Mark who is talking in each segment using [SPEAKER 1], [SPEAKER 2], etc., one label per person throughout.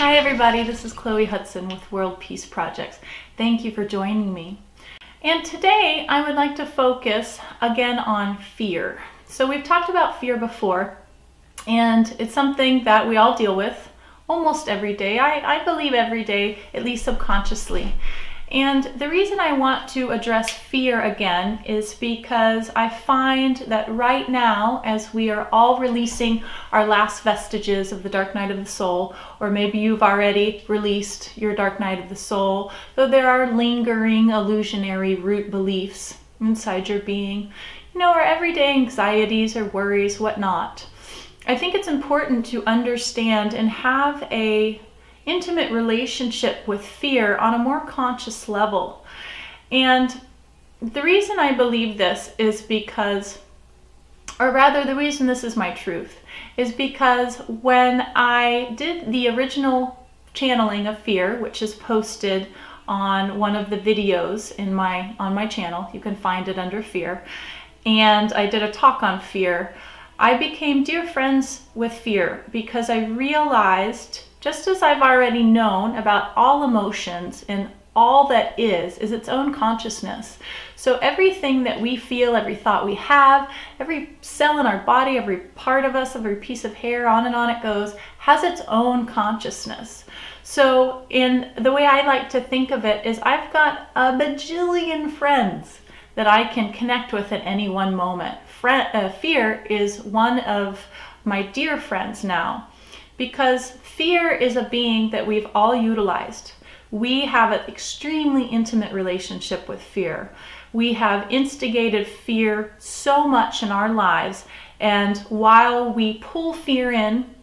[SPEAKER 1] Hi everybody, this is Chloe Hudson with World Peace Projects. Thank you for joining me. And today I would like to focus again on fear. So we've talked about fear before, and it's something that we all deal with almost every day. I believe every day, at least subconsciously. And the reason I want to address fear again is because I find that right now, as we are all releasing our last vestiges of the dark night of the soul, or maybe you've already released your dark night of the soul, though there are lingering illusionary root beliefs inside your being, our everyday anxieties or worries, whatnot. I think it's important to understand and have a intimate relationship with fear on a more conscious level. And the reason I believe this is because, or rather the reason this is my truth, is because when I did the original channeling of fear, which is posted on one of the videos on my channel, you can find it under fear, and I did a talk on fear, I became dear friends with fear because I realized, just as I've already known about all emotions and all that is its own consciousness. So everything that we feel, every thought we have, every cell in our body, every part of us, every piece of hair, on and on it goes, has its own consciousness. So in the way I like to think of it is I've got a bajillion friends that I can connect with at any one moment. Fear is one of my dear friends now, because fear is a being that we've all utilized. We have an extremely intimate relationship with fear. We have instigated fear so much in our lives, and while we pull fear in,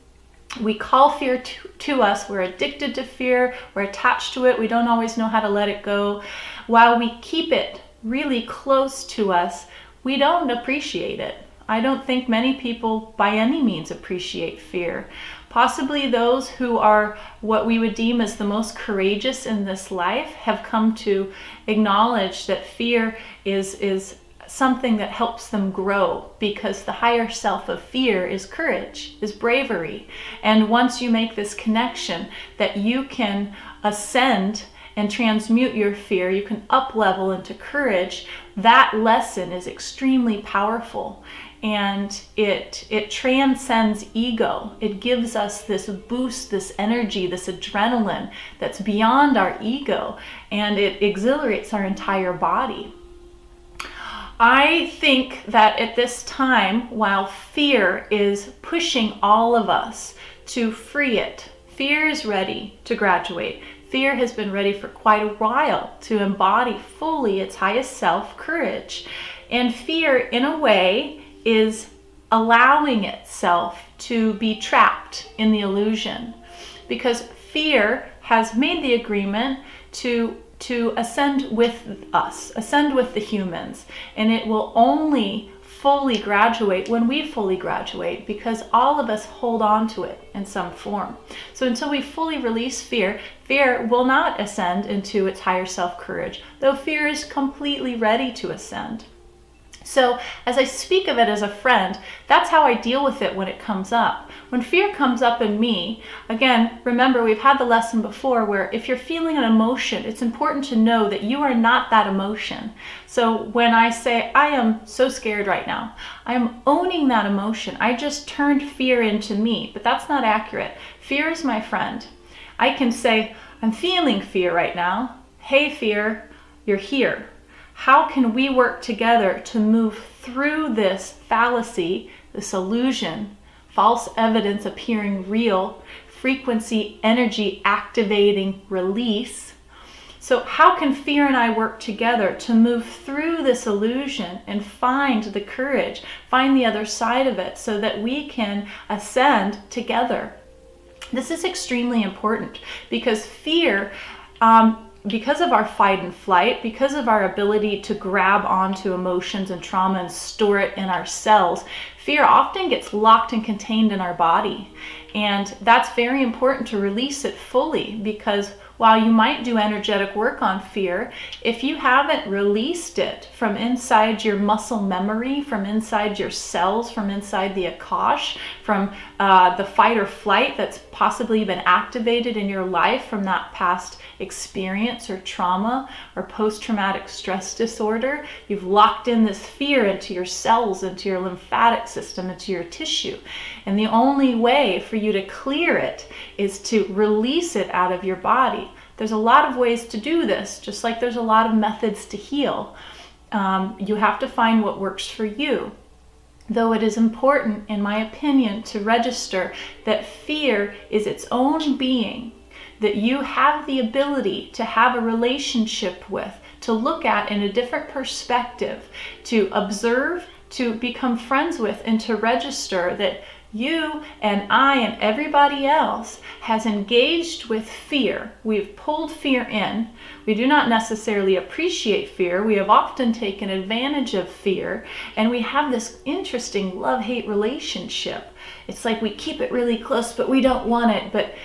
[SPEAKER 1] we call fear to us, we're addicted to fear, we're attached to it, we don't always know how to let it go. While we keep it really close to us, we don't appreciate it. I don't think many people by any means appreciate fear. Possibly those who are what we would deem as the most courageous in this life have come to acknowledge that fear is something that helps them grow, because the higher self of fear is courage, is bravery. And once you make this connection that you can ascend and transmute your fear, you can up level into courage, that lesson is extremely powerful. And it transcends ego. It gives us this boost, this energy, this adrenaline that's beyond our ego, and it exhilarates our entire body. I think that at this time, while fear is pushing all of us to free it, fear is ready to graduate. Fear has been ready for quite a while to embody fully its highest self, courage. And fear, in a way, is allowing itself to be trapped in the illusion, because fear has made the agreement to ascend with us, ascend with the humans, and it will only fully graduate when we fully graduate, because all of us hold on to it in some form. So until we fully release fear, fear will not ascend into its higher self courage, though fear is completely ready to ascend. So as I speak of it as a friend, that's how I deal with it when it comes up. When fear comes up in me, again, remember we've had the lesson before where if you're feeling an emotion, it's important to know that you are not that emotion. So when I say, I am so scared right now, I'm owning that emotion. I just turned fear into me, but that's not accurate. Fear is my friend. I can say, I'm feeling fear right now. Hey fear, you're here. How can we work together to move through this fallacy, this illusion, false evidence appearing real, frequency, energy activating release? So how can fear and I work together to move through this illusion and find the courage, find the other side of it, so that we can ascend together? This is extremely important, because fear, because of our fight and flight, because of our ability to grab onto emotions and trauma and store it in our cells, fear often gets locked and contained in our body. And that's very important to release it fully, because while you might do energetic work on fear, if you haven't released it from inside your muscle memory, from inside your cells, from inside the Akash, from the fight or flight that's possibly been activated in your life from that past experience or trauma or post-traumatic stress disorder, you've locked in this fear into your cells, into your lymphatic system, into your tissue. And the only way for you to clear it is to release it out of your body. There's a lot of ways to do this, just like there's a lot of methods to heal. You have to find what works for you. Though it is important, in my opinion, to register that fear is its own being, that you have the ability to have a relationship with, to look at in a different perspective, to observe, to become friends with, and to register that you and I and everybody else has engaged with fear. We've pulled fear in. We do not necessarily appreciate fear. We have often taken advantage of fear, and we have this interesting love-hate relationship. It's like we keep it really close, but we don't want it.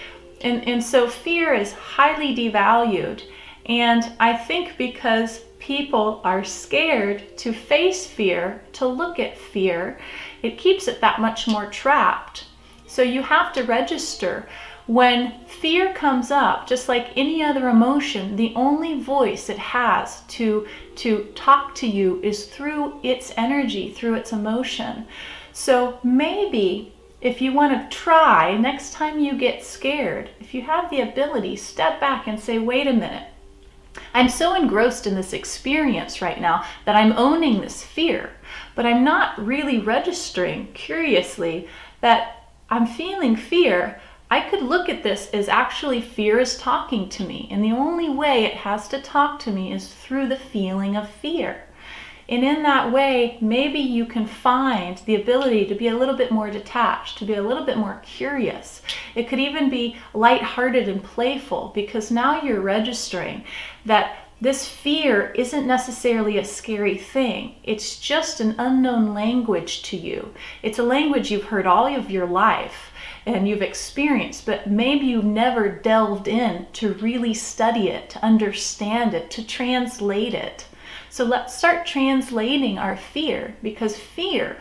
[SPEAKER 1] And so fear is highly devalued. And I think because people are scared to face fear, to look at fear, it keeps it that much more trapped. So you have to register when fear comes up, just like any other emotion, the only voice it has to talk to you is through its energy, through its emotion. So maybe if you want to try, next time you get scared, if you have the ability, step back and say, wait a minute. I'm so engrossed in this experience right now that I'm owning this fear, but I'm not really registering curiously that I'm feeling fear. I could look at this as actually fear is talking to me, and the only way it has to talk to me is through the feeling of fear. And in that way, maybe you can find the ability to be a little bit more detached, to be a little bit more curious. It could even be lighthearted and playful, because now you're registering that this fear isn't necessarily a scary thing. It's just an unknown language to you. It's a language you've heard all of your life and you've experienced, but maybe you've never delved in to really study it, to understand it, to translate it. So let's start translating our fear, because fear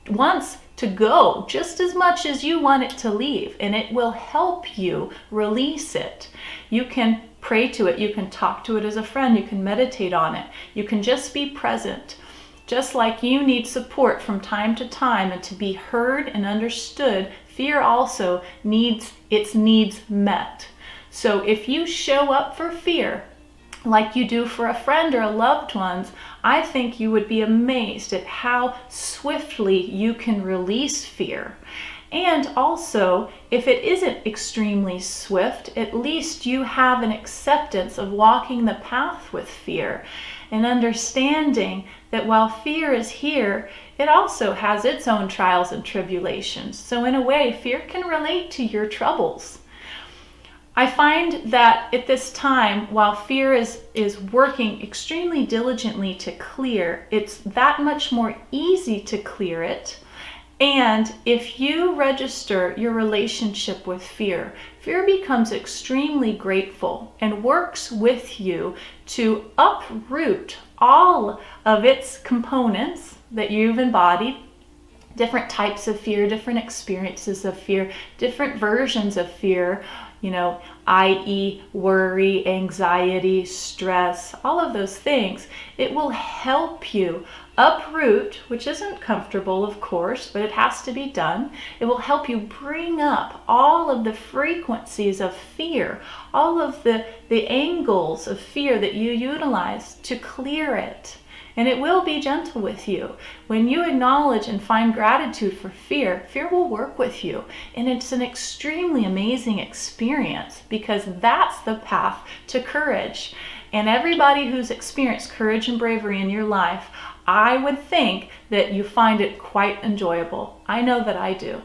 [SPEAKER 1] wants to go just as much as you want it to leave, and it will help you release it. You can pray to it, you can talk to it as a friend, you can meditate on it, you can just be present. Just like you need support from time to time and to be heard and understood, fear also needs its needs met. So if you show up for fear, like you do for a friend or a loved one, I think you would be amazed at how swiftly you can release fear. And also, if it isn't extremely swift, at least you have an acceptance of walking the path with fear and understanding that while fear is here, it also has its own trials and tribulations. So in a way, fear can relate to your troubles. I find that at this time, while fear is working extremely diligently to clear, it's that much more easy to clear it. And if you register your relationship with fear, fear becomes extremely grateful and works with you to uproot all of its components that you've embodied. Different types of fear, different experiences of fear, different versions of fear, i.e. worry, anxiety, stress, all of those things. It will help you uproot, which isn't comfortable, of course, but it has to be done. It will help you bring up all of the frequencies of fear, all of the angles of fear that you utilize to clear it. And it will be gentle with you. When you acknowledge and find gratitude for fear, fear will work with you. And it's an extremely amazing experience, because that's the path to courage. And everybody who's experienced courage and bravery in your life, I would think that you find it quite enjoyable. I know that I do.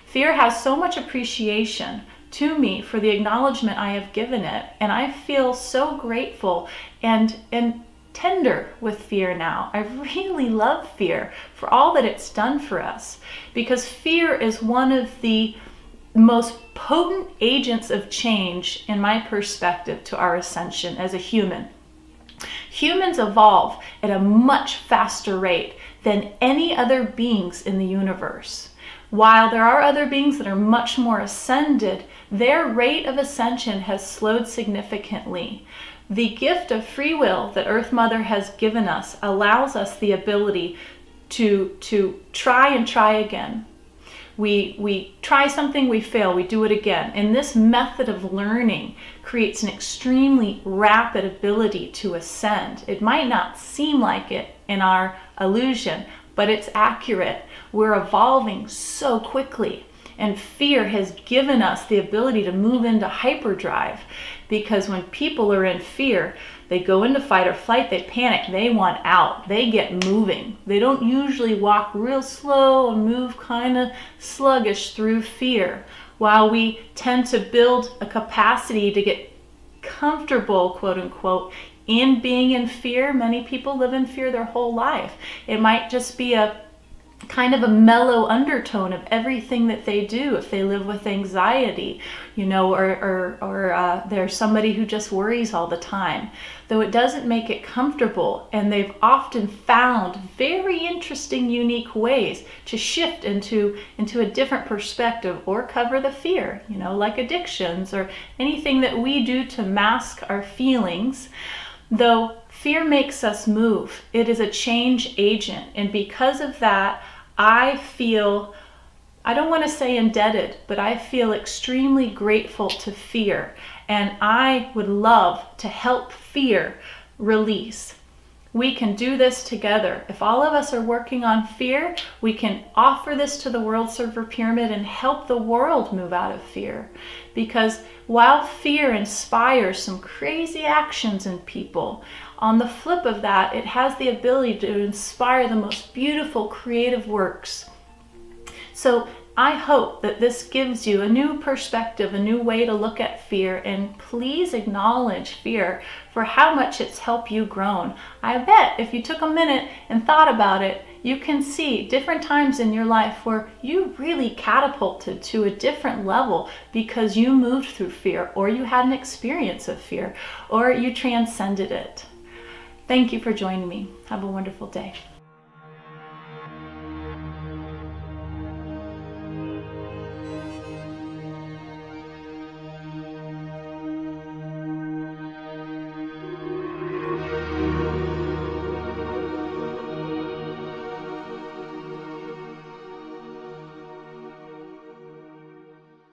[SPEAKER 1] Fear has so much appreciation to me for the acknowledgement I have given it. And I feel so grateful and tender with fear now. I really love fear for all that it's done for us, because fear is one of the most potent agents of change, in my perspective, to our ascension as a human. Humans evolve at a much faster rate than any other beings in the universe. While there are other beings that are much more ascended, their rate of ascension has slowed significantly. The gift of free will that Earth Mother has given us allows us the ability to try and try again. We try something, we fail, we do it again. And this method of learning creates an extremely rapid ability to ascend. It might not seem like it in our illusion, but it's accurate. We're evolving so quickly. And fear has given us the ability to move into hyperdrive, because when people are in fear, they go into fight or flight, they panic, they want out, they get moving. They don't usually walk real slow and move kind of sluggish through fear. While we tend to build a capacity to get comfortable, quote unquote, in being in fear, many people live in fear their whole life. It might just be a kind of a mellow undertone of everything that they do. If they live with anxiety, you know, or there's somebody who just worries all the time, though it doesn't make it comfortable. And they've often found very interesting, unique ways to shift into a different perspective or cover the fear, you know, like addictions or anything that we do to mask our feelings. Though fear makes us move. It is a change agent. And because of that, I feel, I don't want to say indebted, but I feel extremely grateful to fear. And I would love to help fear release. We can do this together. If all of us are working on fear, we can offer this to the World Server Pyramid and help the world move out of fear. Because while fear inspires some crazy actions in people, on the flip of that, it has the ability to inspire the most beautiful creative works. So I hope that this gives you a new perspective, a new way to look at fear, and please acknowledge fear for how much it's helped you grow. I bet if you took a minute and thought about it, you can see different times in your life where you really catapulted to a different level because you moved through fear, or you had an experience of fear, or you transcended it. Thank you for joining me. Have a wonderful day.